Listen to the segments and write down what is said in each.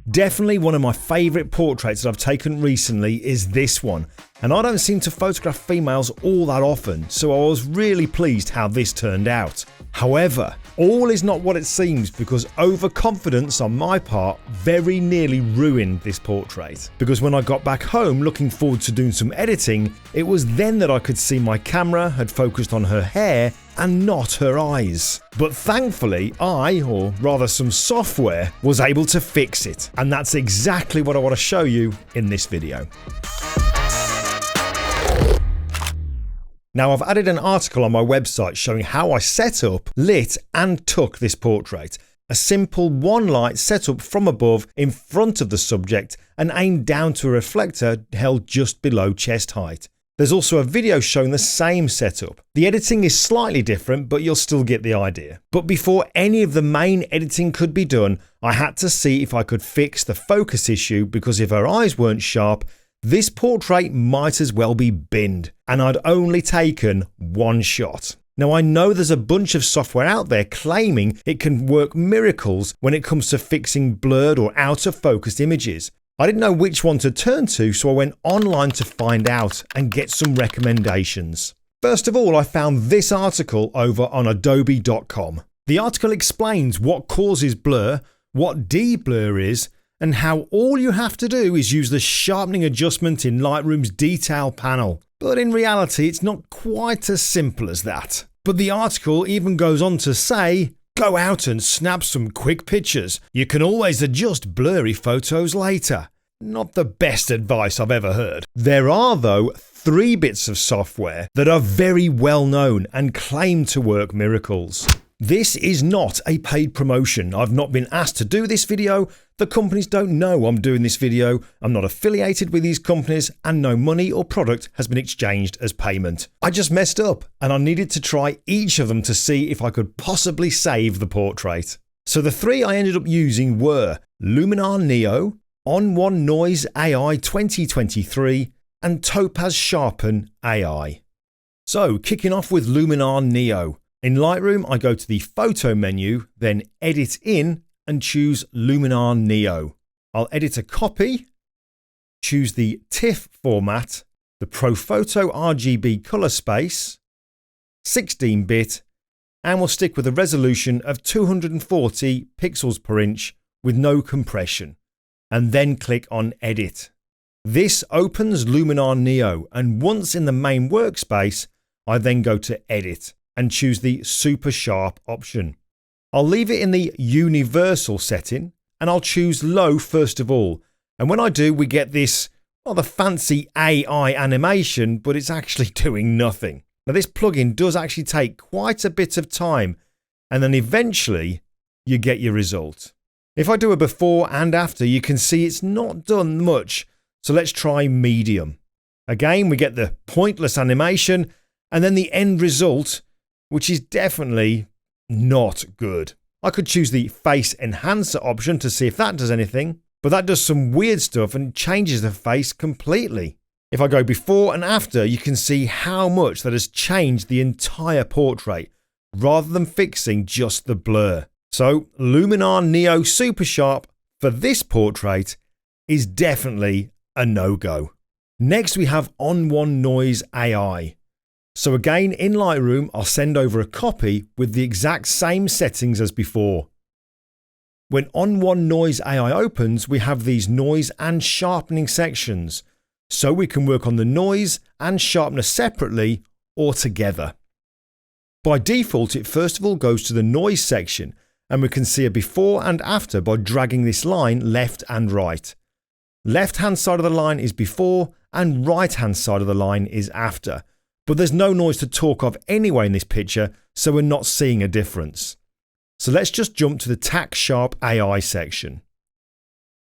Definitely one of my favourite portraits that I've taken recently is this one, and I don't seem to photograph females all that often, so I was really pleased how this turned out. However, all is not what it seems, because overconfidence on my part very nearly ruined this portrait. Because when I got back home looking forward to doing some editing, it was then that I could see my camera had focused on her hair and not her eyes. But thankfully or rather some software, was able to fix it, and that's exactly what I want to show you in this video. Now, I've added an article on my website showing how I set up, lit and took this portrait. A simple one light set up from above in front of the subject and aimed down to a reflector held just below chest height. There's also a video showing the same setup. The editing is slightly different, but you'll still get the idea. But before any of the main editing could be done, I had to see if I could fix the focus issue, because if her eyes weren't sharp, this portrait might as well be binned, and I'd only taken one shot. Now, I know there's a bunch of software out there claiming it can work miracles when it comes to fixing blurred or out of focus images. I didn't know which one to turn to, so I went online to find out and get some recommendations. First of all, I found this article over on adobe.com. The article explains what causes blur, what deblur is, and how all you have to do is use the sharpening adjustment in Lightroom's detail panel. But in reality, it's not quite as simple as that. But the article even goes on to say, go out and snap some quick pictures. You can always adjust blurry photos later. Not the best advice I've ever heard. There are, though, 3 bits of software that are very well known and claim to work miracles. This is not a paid promotion. I've not been asked to do this video. The companies don't know I'm doing this video. I'm not affiliated with these companies, and no money or product has been exchanged as payment. I just messed up, and I needed to try each of them to see if I could possibly save the portrait. So the 3 I ended up using were Luminar Neo, On1 NoNoise AI 2023, and Topaz Sharpen AI. So kicking off with Luminar Neo. In Lightroom, I go to the Photo menu, then Edit In, and choose Luminar Neo. I'll edit a copy, choose the TIFF format, the ProPhoto RGB color space, 16-bit, and we'll stick with a resolution of 240 pixels per inch with no compression, and then click on Edit. This opens Luminar Neo, and once in the main workspace, I then go to Edit and choose the Super Sharp option. I'll leave it in the universal setting, and I'll choose low first of all. And when I do, we get this rather fancy AI animation, but it's actually doing nothing. Now, this plugin does actually take quite a bit of time, and then eventually you get your result. If I do a before and after, you can see it's not done much. So let's try medium. Again, we get the pointless animation, and then the end result, which is definitely not good. I could choose the face enhancer option to see if that does anything, but that does some weird stuff and changes the face completely. If I go before and after, you can see how much that has changed the entire portrait, rather than fixing just the blur. So Luminar Neo Super Sharp for this portrait is definitely a no-go. Next, we have On1 NoNoise AI. So again, in Lightroom, I'll send over a copy with the exact same settings as before. When On1 NoNoise AI opens, we have these noise and sharpening sections, so we can work on the noise and sharpener separately or together. By default, it first of all goes to the noise section, and we can see a before and after by dragging this line left and right. Left hand side of the line is before, and right hand side of the line is after. But there's no noise to talk of anyway in this picture, so we're not seeing a difference. So let's just jump to the Ttac Sharp AI section.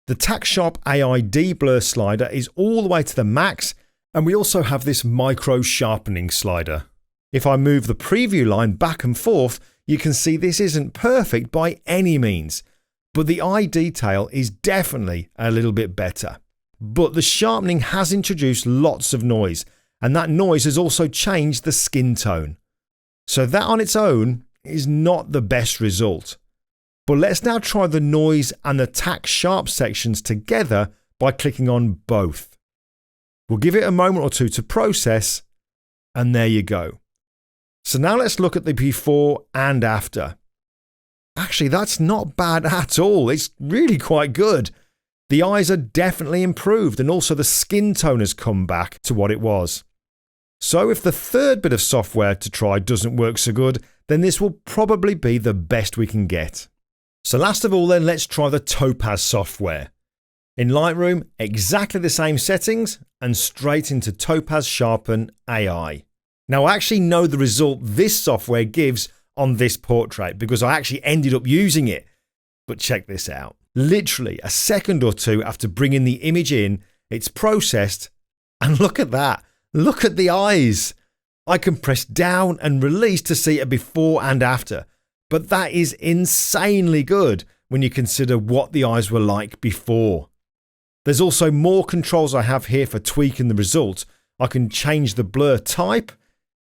The Ttac Sharp AI deblur slider is all the way to the max, and we also have this micro sharpening slider. If I move the preview line back and forth, you can see this isn't perfect by any means, but the eye detail is definitely a little bit better. But the sharpening has introduced lots of noise, and that noise has also changed the skin tone. So that on its own is not the best result. But let's now try the noise and the tack sharp sections together by clicking on both. We'll give it a moment or two to process, and there you go. So now let's look at the before and after. Actually, that's not bad at all. It's really quite good. The eyes are definitely improved, and also the skin tone has come back to what it was. So if the third bit of software to try doesn't work so good, then this will probably be the best we can get. So last of all then, let's try the Topaz software. In Lightroom, exactly the same settings and straight into Topaz Sharpen AI. Now I actually know the result this software gives on this portrait because I actually ended up using it. But check this out. Literally a second or two after bringing the image in, it's processed, and look at that. Look at the eyes. I can press down and release to see a before and after, but that is insanely good when you consider what the eyes were like before. There's also more controls I have here for tweaking the result. I can change the blur type,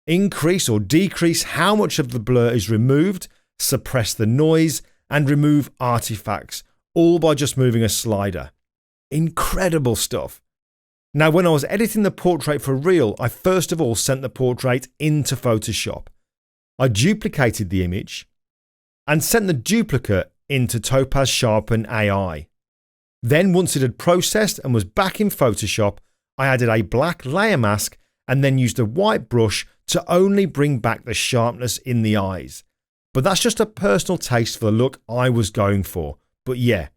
increase or decrease how much of the blur is removed, suppress the noise, and remove artifacts, all by just moving a slider. Incredible stuff. Now, when I was editing the portrait for real, I first of all sent the portrait into Photoshop. I duplicated the image and sent the duplicate into Topaz Sharpen AI. Then, once it had processed and was back in Photoshop, I added a black layer mask and then used a white brush to only bring back the sharpness in the eyes. But that's just a personal taste for the look I was going for. But yeah,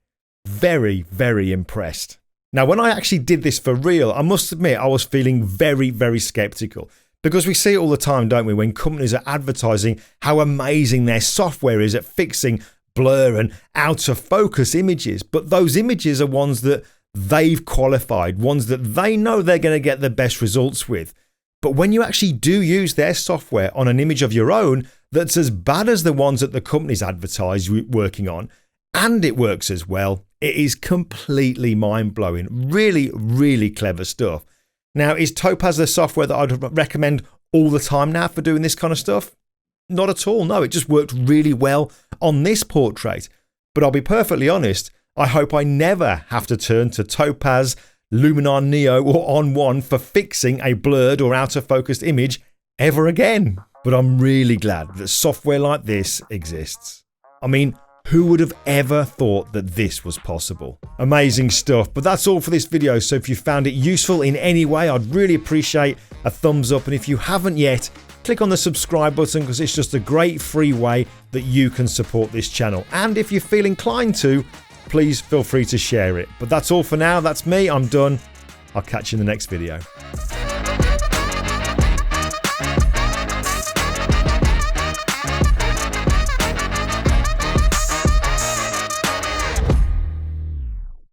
very, very impressed. Now, when I actually did this for real, I must admit I was feeling very, very skeptical. Because we see it all the time, don't we, when companies are advertising how amazing their software is at fixing blur and out of focus images. But those images are ones that they've qualified, ones that they know they're going to get the best results with. But when you actually do use their software on an image of your own that's as bad as the ones that the companies advertise working on, and it works as well, it is completely mind-blowing. Really, really clever stuff. Now, is Topaz the software that I'd recommend all the time now for doing this kind of stuff? Not at all, no. It just worked really well on this portrait. But I'll be perfectly honest, I hope I never have to turn to Topaz, Luminar Neo or On1 for fixing a blurred or out of focus image ever again. But I'm really glad that software like this exists. I mean, who would have ever thought that this was possible? Amazing stuff. But that's all for this video. So if you found it useful in any way, I'd really appreciate a thumbs up. And if you haven't yet, click on the subscribe button because it's just a great free way that you can support this channel. And if you feel inclined to, please feel free to share it. But that's all for now. That's me. I'm done. I'll catch you in the next video.